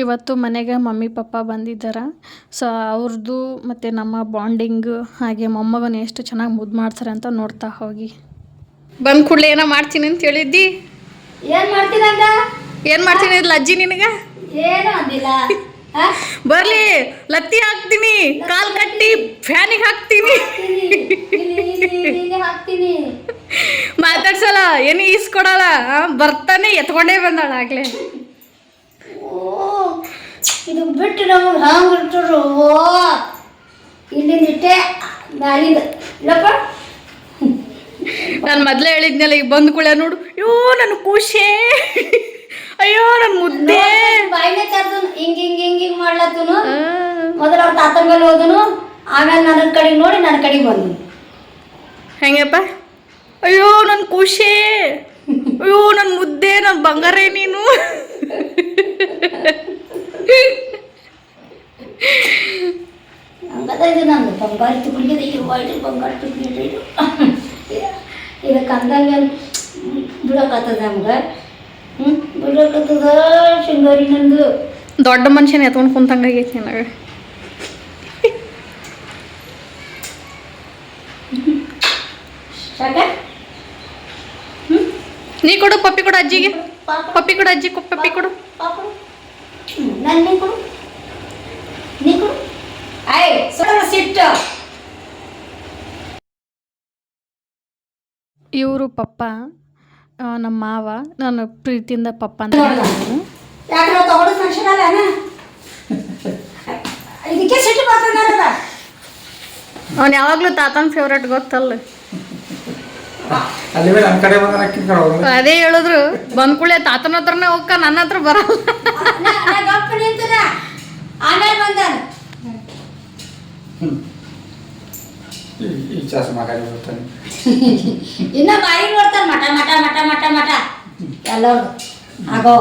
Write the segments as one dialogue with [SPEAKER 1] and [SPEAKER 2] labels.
[SPEAKER 1] ಇವತ್ತು ಮನೆಗೆ mummy papa ಬಂದಿದ್ದಾರೆ. ಸೊ ಅವ್ರದ್ದು ಮತ್ತು ನಮ್ಮ ಬಾಂಡಿಂಗ್ ಹಾಗೆ ಮೊಮ್ಮಗನ ಎಷ್ಟು ಚೆನ್ನಾಗಿ ಮುದ್ದು ಮಾಡ್ತಾರೆ ಅಂತ ನೋಡ್ತಾ ಹೋಗಿ. ಬಂದ ಕೂಡಲೇ ಏನೋ ಮಾಡ್ತೀನಿ ಅಂತ ಹೇಳಿದ್ದಿ.
[SPEAKER 2] ಏನು ಮಾಡ್ತೀನಂದ?
[SPEAKER 1] ಏನು ಮಾಡ್ತೀನಿ ಇಲ್ಲ ಅಜ್ಜಿ ನಿನಗೆ?
[SPEAKER 2] ಏನು ಅಂದಿಲ್ಲ.
[SPEAKER 1] ಬರ್ಲಿ ಲತ್ತಿ ಹಾಕ್ತೀನಿ, ಕಾಲ್ ಕಟ್ಟಿ ಫ್ಯಾನಿಗೆ ಹಾಕ್ತೀನಿ,
[SPEAKER 2] ಹಾಕ್ತೀನಿ.
[SPEAKER 1] ಮಾತಾಡ್ಸಲ್ಲ, ಏನು ಈಸ್ಕೊಡಲ್ಲ. ಬರ್ತಾನೆ ಎತ್ಕೊಂಡೇ ಬಂದಾಳ ಆಗ್ಲೇ.
[SPEAKER 2] ಇದು ಬಿಟ್ಟು ನಮಗೆ ಹಂಗೆ ಇರ್ತರು ಇಲ್ಲಿಂದ ಇಟ್ಟೆ ಮ್ಯಾಲಿಂದ ಇಲ್ಲಪ್ಪ.
[SPEAKER 1] ನಾನು ಮೊದಲೇ ಹೇಳಿದ್ನಲ್ಲ, ಈಗ ಬಂದು ಕೂಡ ನೋಡು, ಅಯ್ಯೋ ನನ್ನ ಖುಷಿ, ಅಯ್ಯೋ ನನ್ನ ಮುದ್ದೆ
[SPEAKER 2] ಬಾಯಿನೇ ತರ್ದನು ಹಿಂಗೆ ಹಿಂಗೆ ಹಿಂಗೆ ಹಿಂಗೆ ಮಾಡ್ಲತ್ತನು. ಮೊದಲು ಅವ್ರ ತಾತನ ಮೇಲೆ ಹೋದನು, ಆಮೇಲೆ ನನ್ನ ಕಡೆಗೆ ನೋಡಿ ನನ್ನ ಕಡೆಗೆ ಬಂದನು.
[SPEAKER 1] ಹೆಂಗಪ್ಪ? ಅಯ್ಯೋ ನನ್ನ ಖುಷಿ, ಅಯ್ಯೋ ನನ್ನ ಮುದ್ದೆ, ನನ್ನ ಬಂಗಾರೇ ನೀನು.
[SPEAKER 2] ಹಂಗದ ಇದು ನಂದು ಬಂಗಾರ ತುಳಿದ ಇದು ಒಳ್ಳೆ ಬಂಗಾರ ತುಳಿದ ಇದು ಇದು ಕಂದಲ್ಲಿ ಬಿಡೋಕತ್ತದ ನಮ್ಗೆ. ಬಿಡೋಕತ್ತದ ಶೃಂಗಾರಿ ನಂದು.
[SPEAKER 1] ದೊಡ್ಡ ಮನುಷ್ಯನ ಎತ್ಕೊಂಡು ಕುಂತಂಗಾಗೈತಿ ನನಗೆ. ನೀ ಕೊಡು ಪಪ್ಪಿ ಕೊಡು ಅಜ್ಜಿಗೆ, ಪಪ್ಪಿ ಕೊಡು ಅಜ್ಜಿ, ಪಪ್ಪಿ ಕೊಡು.
[SPEAKER 2] ನಾನು ನೀ ಕೊಡು, ನೀ ಕೊಡು. ಆಯ್ ಸ್ವಲ್ಪ ಸಿಟ್ಟು.
[SPEAKER 1] ಇವರು ಪಪ್ಪ, ನಮ್ಮ ಮಾವ. ನಾನು ಪ್ರೀತಿಯಿಂದ ಪಪ್ಪ ಅಂತ
[SPEAKER 2] ಯಾಕೆ ನಾವು ತಗೊಳ್ಳೋದು ಮನುಷ್ಯನಲ್ಲ ಇದಕ್ಕೆ ಸಿಟ್ಟು ಬರ್ತದ.
[SPEAKER 1] ಅವ್ನು ಯಾವಾಗಲೂ ತಾತನ ಫೇವ್ರೇಟ್ ಗೊತ್ತಲ್ಲ. ಅದೇ ಹೇಳಿದ್ರು, ಬಂದ ಕೂಡಲೇ ತಾತನ ಹತ್ರನೇ ಹೋಗ್ಕ, ನನ್ನ ಹತ್ರ ಬರಲ್ಲ.
[SPEAKER 2] ಆಮೇಲೆ ಬಂದಾನ ಇನ್ನ ಬಾಯಿ ನೋಡ್ತಾರ ಮಠ ಮಠ ಮಠ ಮಠ ಮಠ ಎಲ್ಲರು ಆಗೋ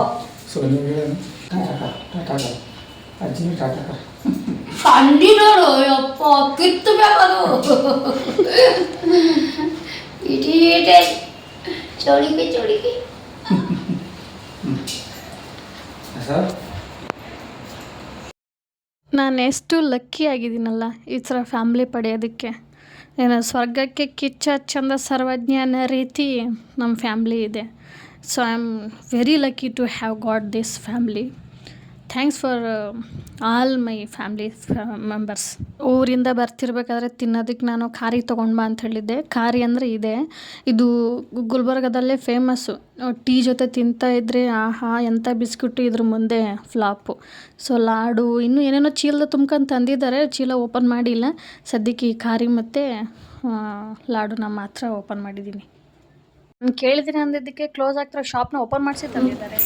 [SPEAKER 2] ಕಂಡಿ ನೋಡು. ಯಪ್ಪ ಕಿತ್ತು ಬೇಕದು ಇಟೀಟೆ ಚೋಳಿಕೆ ಚೋಳಿಕೆ.
[SPEAKER 1] ನಾನು ಎಷ್ಟು ಲಕ್ಕಿ ಆಗಿದ್ದೀನಲ್ಲ ಈ ಥರ ಫ್ಯಾಮ್ಲಿ ಪಡೆಯೋದಕ್ಕೆ. ಏನು ಸ್ವರ್ಗಕ್ಕೆ ಕಿಚ್ಚ ಚಂದ ಸರ್ವಜ್ಞ ಅನ್ನೋ ರೀತಿ ನಮ್ಮ ಫ್ಯಾಮ್ಲಿ ಇದೆ. So I am very lucky to have got this family. Thanks for all my family members. ಊರಿಂದ ಬರ್ತಿರ್ಬೇಕಾದ್ರೆ ತಿನ್ನೋದಕ್ಕೆ ನಾನು ಖಾರಿ ತೊಗೊಂಡು ಬಾ ಅಂತ ಹೇಳಿದ್ದೆ. ಖಾರಿ ಅಂದರೆ ಇದೆ, ಇದು ಗುಲ್ಬರ್ಗದಲ್ಲೇ ಫೇಮಸ್ಸು. ಟೀ ಜೊತೆ ತಿಂತಾ ಇದ್ದರೆ ಆಹಾ ಎಂಥ ಬಿಸ್ಕಿಟು ಇದ್ರ ಮುಂದೆ ಫ್ಲಾಪು. ಸೊ ಲಾಡು ಇನ್ನೂ ಏನೇನೋ ಚೀಲದ ತುಂಬ್ಕೊಂಡು ತಂದಿದ್ದಾರೆ, ಚೀಲ ಓಪನ್ ಮಾಡಿಲ್ಲ ಸದ್ಯಕ್ಕೆ. ಈ ಖಾರಿ ಮತ್ತು ಲಾಡುನ ಮಾತ್ರ ಓಪನ್ ಮಾಡಿದ್ದೀನಿ. ನಾನು ಕೇಳಿದ್ದೀನಿ ಅಂದಿದ್ದಕ್ಕೆ ಕ್ಲೋಸ್ ಆಗ್ತಿರೋ ಶಾಪ್ನ ಓಪನ್ ಮಾಡಿಸಿ ತಂದಿದ್ದಾರೆ.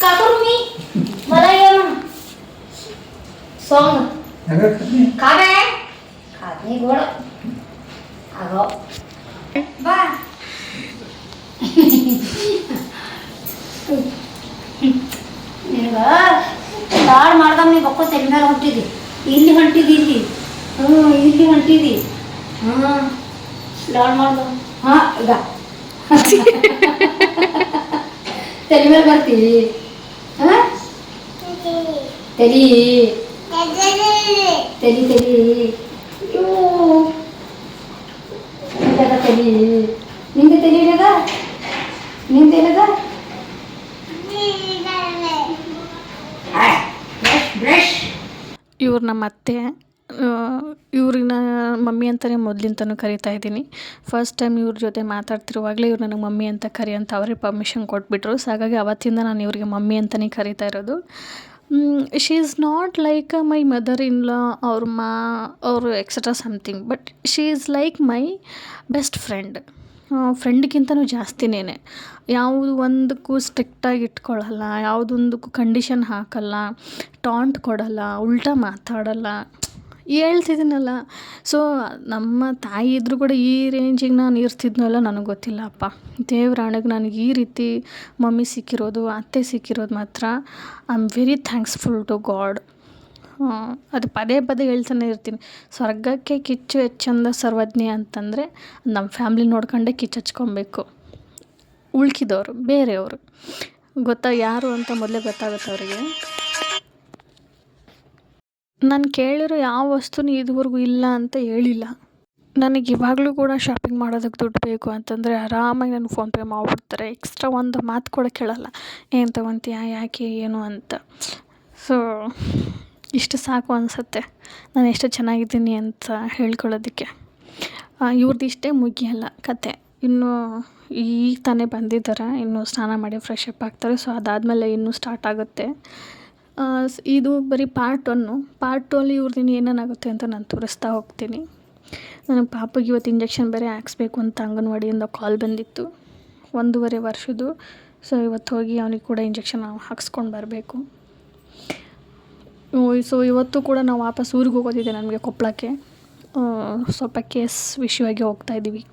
[SPEAKER 2] ಲಾಡ್ ಮಾಡ್ದಾಗ ನೀವು ಬಕ್ಕೋ ತೆಲೆ ಮೇಲೆ ಹೊಂಟಿದಿ, ಇಲ್ಲಿ ಹೊಂಟಿದಿ, ಇಲ್ಲಿ ಇಲ್ಲಿ ಹೊಂಟಿದಿ. ಲಾಡ್ ಮಾಡ್ದ ಈಗ ತೆಲೆ ಮೇಲೆ ಬರ್ತೀವಿ. ತೆಲಿ ತೆಲಿ ತೆಲಿ ತೆಲಿ ನಿಂದ ತೆಲಿ ಏನದ, ನಿಂದ ಏನದ?
[SPEAKER 1] ಇವ್ರು ನಮ್ಮ ಅತ್ತೆ. ಇವ್ರನ್ನ ಮಮ್ಮಿ ಅಂತಲೇ ಮೊದಲಿಂತನೂ ಕರಿತಾ ಇದ್ದೀನಿ. ಫಸ್ಟ್ ಟೈಮ್ ಇವ್ರ ಜೊತೆ ಮಾತಾಡ್ತಿರುವಾಗಲೇ ಇವ್ರು ನನಗೆ ಮಮ್ಮಿ ಅಂತ ಕರಿ ಅಂತ ಅವರೇ ಪರ್ಮಿಷನ್ ಕೊಟ್ಬಿಟ್ರು. ಸೊ ಹಾಗಾಗಿ ಅವತ್ತಿಂದ ನಾನು ಇವ್ರಿಗೆ ಮಮ್ಮಿ ಅಂತಲೇ ಕರಿತಾ ಇರೋದು. She is not like my mother in law ಅವರು etcetera something, but she is like my best friend. ಫ್ರೆಂಡ್ಗಿಂತನೂ ಜಾಸ್ತಿನೇ. ಯಾವುದು ಒಂದಕ್ಕೂ ಸ್ಟ್ರಿಕ್ಟಾಗಿ ಇಟ್ಕೊಳ್ಳಲ್ಲ, ಯಾವುದೊಂದಕ್ಕೂ ಕಂಡೀಷನ್ ಹಾಕಲ್ಲ, ಟಾಂಟ್ ಕೊಡಲ್ಲ, ಉಲ್ಟಾ ಮಾತಾಡಲ್ಲ. ಹೇಳ್ತಿದ್ದೀನಲ್ಲ. ಸೊ ನಮ್ಮ ತಾಯಿ ಇದ್ದರೂ ಕೂಡ ಈ ರೇಂಜಿಗೆ ನಾನು ಇರ್ತಿದ್ನಲ್ಲ ನನಗೆ ಗೊತ್ತಿಲ್ಲ ಅಪ್ಪ. ದೇವ್ರಾಣೆಗೆ ನನಗೆ ಈ ರೀತಿ ಮಮ್ಮಿ ಸಿಕ್ಕಿರೋದು, ಅತ್ತೆ ಸಿಕ್ಕಿರೋದು ಮಾತ್ರ I am very thankful to God. ಅದು ಪದೇ ಪದೇ ಹೇಳ್ತಾನೆ ಇರ್ತೀನಿ. ಸ್ವರ್ಗಕ್ಕೆ ಕಿಚ್ಚು ಹೆಚ್ಚಂದ ಸರ್ವಜ್ಞ ಅಂತಂದರೆ ನಮ್ಮ ಫ್ಯಾಮ್ಲಿ ನೋಡ್ಕೊಂಡೇ ಕಿಚ್ಚು ಹಚ್ಕೊಬೇಕು. ಉಳ್ಕಿದವರು ಬೇರೆಯವರು ಗೊತ್ತಾ ಯಾರು ಅಂತ ಮೊದಲೇ ಗೊತ್ತಾಗುತ್ತೆ ಅವರಿಗೆ. ನಾನು ಕೇಳಿರೋ ಯಾವ ವಸ್ತುನೂ ಇದುವರೆಗೂ ಇಲ್ಲ ಅಂತ ಹೇಳಿಲ್ಲ. ನನಗೆ ಇವಾಗಲೂ ಕೂಡ ಶಾಪಿಂಗ್ ಮಾಡೋದಕ್ಕೆ ದುಡ್ಡು ಬೇಕು ಅಂತಂದರೆ ಆರಾಮಾಗಿ ನನಗೆ ಫೋನ್‌ಪೇ ಮಾಡಿಬಿಡ್ತಾರೆ. ಎಕ್ಸ್ಟ್ರಾ ಒಂದು ಮಾತು ಕೂಡ ಕೇಳಲ್ಲ. ಏನು ತೊಗೊತೀಯಾ? ಯಾಕೆ? ಏನು ಅಂತ. ಸೊ ಇಷ್ಟು ಸಾಕು ಅನಿಸುತ್ತೆ ನಾನು ಎಷ್ಟು ಚೆನ್ನಾಗಿದ್ದೀನಿ ಅಂತ ಹೇಳ್ಕೊಳ್ಳೋದಕ್ಕೆ. ಇವ್ರದ್ದು ಇಷ್ಟೇ ಮುಗಿಯಲ್ಲ ಕತೆ. ಇನ್ನೂ ಈಗ ತಾನೇ ಬಂದಿದ್ದಾರೆ. ಇನ್ನೂ ಸ್ನಾನ ಮಾಡಿ ಫ್ರೆಶ್ ಅಪ್ ಆಗ್ತಾರೆ. ಸೊ ಅದಾದಮೇಲೆ ಇನ್ನೂ ಸ್ಟಾರ್ಟ್ ಆಗುತ್ತೆ. ಇದು ಬರೀ ಪಾರ್ಟ್ 1. ಪಾರ್ಟ್ 2 ಅಲ್ಲಿ ಇವ್ರದ್ದು ಇನ್ನು ಏನೇನಾಗುತ್ತೆ ಅಂತ ನಾನು ತೋರಿಸ್ತಾ ಹೋಗ್ತೀನಿ. ನನಗೆ ಪಾಪಗೆ ಇವತ್ತು ಇಂಜೆಕ್ಷನ್ ಬೇರೆ ಹಾಕ್ಸ್ಬೇಕು ಅಂತ ಅಂಗನವಾಡಿಯಿಂದ ಕಾಲ್ ಬಂದಿತ್ತು. 1.5 ವರ್ಷದ್ದು. ಸೊ ಇವತ್ತು ಹೋಗಿ ಅವನಿಗೆ ಕೂಡ ಇಂಜೆಕ್ಷನ್ ಹಾಕ್ಸ್ಕೊಂಡು ಬರಬೇಕು. ಸೊ ಇವತ್ತು ಕೂಡ ನಾವು ವಾಪಸ್ ಊರಿಗೆ ಹೋಗೋದಿದೆ ನಮಗೆ ಕೊಪ್ಪಳಕ್ಕೆ. ಸ್ವಲ್ಪ ಕೇಸ್ ವಿಷಯವಾಗಿ ಹೋಗ್ತಾಯಿದ್ದೀವಿ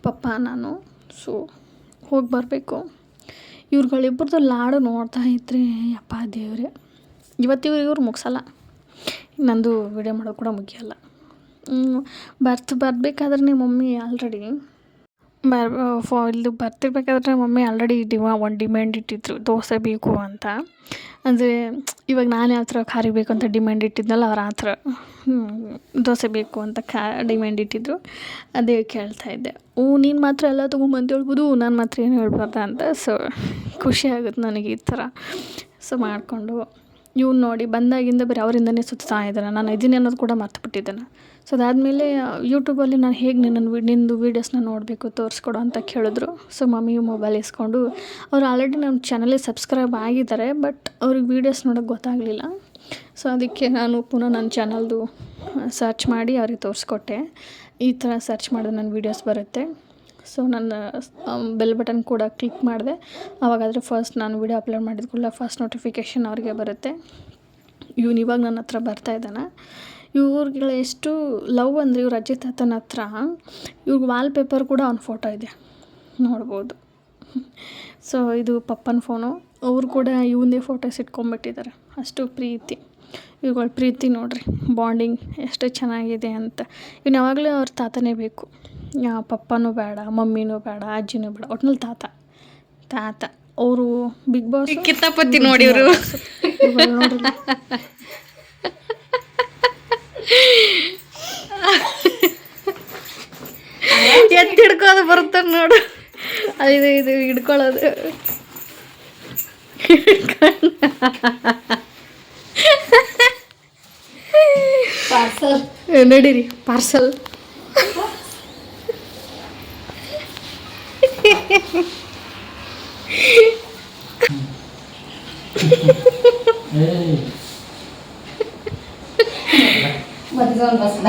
[SPEAKER 1] ಪಪ್ಪ ನಾನು. ಸೊ ಹೋಗಿ ಬರಬೇಕು. ಇವ್ರುಗಳಿಬ್ಬರದ್ದು ಲಾಡು ನೋಡ್ತಾ ಇದ್ದರೆ ಯಪ್ಪ ದೇವರೇ, ಇವ್ರು ಮುಗಿಸಲ್ಲ. ನಂದು ವಿಡಿಯೋ ಮಾಡೋದು ಕೂಡ ಮುಗಿಯಲ್ಲ. ಬರಬೇಕಾದ್ರೆ ಮಮ್ಮಿ ಆಲ್ರೆಡಿ ಇಲ್ಲಿ ಬರ್ತಿರ್ಬೇಕಾದ್ರೆ ಮಮ್ಮಿ ಆಲ್ರೆಡಿ ಒಂದು ಡಿಮ್ಯಾಂಡ್ ಇಟ್ಟಿದ್ರು, ದೋಸೆ ಬೇಕು ಅಂತ. ಅಂದರೆ ಇವಾಗ ನಾನು ಯಾವ ಥರ ಖಾರಿ ಬೇಕು ಅಂತ ಡಿಮ್ಯಾಂಡ್ ಇಟ್ಟಿದ್ನಲ್ಲ, ಅವ್ರು ಆ ಥರ ದೋಸೆ ಬೇಕು ಅಂತ ಡಿಮ್ಯಾಂಡ್ ಇಟ್ಟಿದ್ರು. ಅದೇ ಕೇಳ್ತಾಯಿದ್ದೆ. ನೀನು ಮಾತ್ರ ಎಲ್ಲ ತೊಗೊಂಬಂದು ಹೇಳ್ಬೋದು, ನಾನು ಮಾತ್ರ ಏನು ಹೇಳ್ಬಾರ್ದ ಅಂತ. ಸೊ ಖುಷಿ ಆಗುತ್ತೆ ನನಗೆ ಈ ಥರ. ಸೊ ಮಾಡಿಕೊಂಡು ಇವ್ನು ನೋಡಿ ಬಂದಾಗಿಂದ ಬರೀ ಅವರಿಂದನೇ ಸುತ್ತಾ ಇದ್ದಾನೆ. ನಾನು ಇದೀನಿ ಅನ್ನೋದು ಕೂಡ ಮರ್ತುಬಿಟ್ಟಿದ್ದಾನೆ. ಸೊ ಅದಾದಮೇಲೆ ಯೂಟ್ಯೂಬಲ್ಲಿ ನಾನು ಹೇಗೆ ನಿಂದು ವೀಡಿಯೋಸ್ನ ನೋಡಬೇಕು ತೋರಿಸ್ಕೊಡು ಅಂತ ಕೇಳಿದ್ರು. ಸೊ ಮಮ್ಮಿ ಮೊಬೈಲ್ ಇಸ್ಕೊಂಡು, ಅವ್ರು ಆಲ್ರೆಡಿ ನಮ್ಮ ಚಾನಲಿಗೆ ಸಬ್ಸ್ಕ್ರೈಬ್ ಆಗಿದ್ದಾರೆ, ಬಟ್ ಅವ್ರಿಗೆ ವೀಡಿಯೋಸ್ ನೋಡೋಕ್ಕೆ ಗೊತ್ತಾಗಲಿಲ್ಲ. ಸೊ ಅದಕ್ಕೆ ನಾನು ಪುನಃ ನನ್ನ ಚಾನಲ್ದು ಸರ್ಚ್ ಮಾಡಿ ಅವ್ರಿಗೆ ತೋರಿಸ್ಕೊಟ್ಟೆ. ಈ ಥರ ಸರ್ಚ್ ಮಾಡಿದ್ರೆ ನನ್ನ ವೀಡಿಯೋಸ್ ಬರುತ್ತೆ. ಸೊ ನನ್ನ ಬೆಲ್ ಬಟನ್ ಕೂಡ ಕ್ಲಿಕ್ ಮಾಡಿದೆ. ಆವಾಗಾದರೆ ಫಸ್ಟ್ ನಾನು ವೀಡಿಯೋ ಅಪ್ಲೋಡ್ ಮಾಡಿದ ಕೂಡಲೇ ಫಸ್ಟ್ ನೋಟಿಫಿಕೇಷನ್ ಅವ್ರಿಗೆ ಬರುತ್ತೆ. ಇವನು ಇವಾಗ ನನ್ನ ಹತ್ರ ಬರ್ತಾಯಿದ್ದಾನೆ. ಇವ್ರುಗಳ ಎಷ್ಟು ಲವ್ ಅಂದರೆ ಇವ್ರ ಅಜ್ಜಿ ತಾತನ ಹತ್ರ ಇವ್ರಿಗೆ ವಾಲ್ಪೇಪರ್ ಕೂಡ ಅವ್ನ ಫೋಟೋ ಇದೆ, ನೋಡ್ಬೋದು. ಸೊ ಇದು ಪಪ್ಪನ ಫೋನು. ಅವ್ರು ಕೂಡ ಇವನದೇ ಫೋಟೋಸ್ ಇಟ್ಕೊಂಡ್ಬಿಟ್ಟಿದ್ದಾರೆ. ಅಷ್ಟು ಪ್ರೀತಿ. ಇವುಗಳ ಪ್ರೀತಿ ನೋಡಿರಿ, ಬಾಂಡಿಂಗ್ ಎಷ್ಟು ಚೆನ್ನಾಗಿದೆ ಅಂತ. ಇವ್ನು ಯಾವಾಗಲೂ ಅವ್ರ ತಾತನೇ ಬೇಕು. ಪಪ್ಪನೂ ಬೇಡ, ಮಮ್ಮಿನೂ ಬೇಡ, ಅಜ್ಜಿನೂ ಬೇಡ, ಒಟ್ನಲ್ಲಿ ತಾತ. ಅವರು ಬಿಗ್ ಬಾಸ್
[SPEAKER 3] ಕಿತ್ತಾಪತಿ ನೋಡಿವರು
[SPEAKER 1] ನೋಡ್ರಿ.
[SPEAKER 3] ಎತ್ತಿ ಹಿಡ್ಕೋದು ಬರ್ತಾರೆ ನೋಡು.
[SPEAKER 1] ಇದು ಹಿಡ್ಕೊಳ್ಳೋದು.
[SPEAKER 2] ಪಾರ್ಸಲ್
[SPEAKER 1] ನಡೀರಿ ಪಾರ್ಸಲ್.
[SPEAKER 2] ಮಧ್ಯಾಹ್ನ ಬಸ್ನ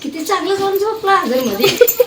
[SPEAKER 2] किती चांगलं जाऊन झोपला अजून मध्ये.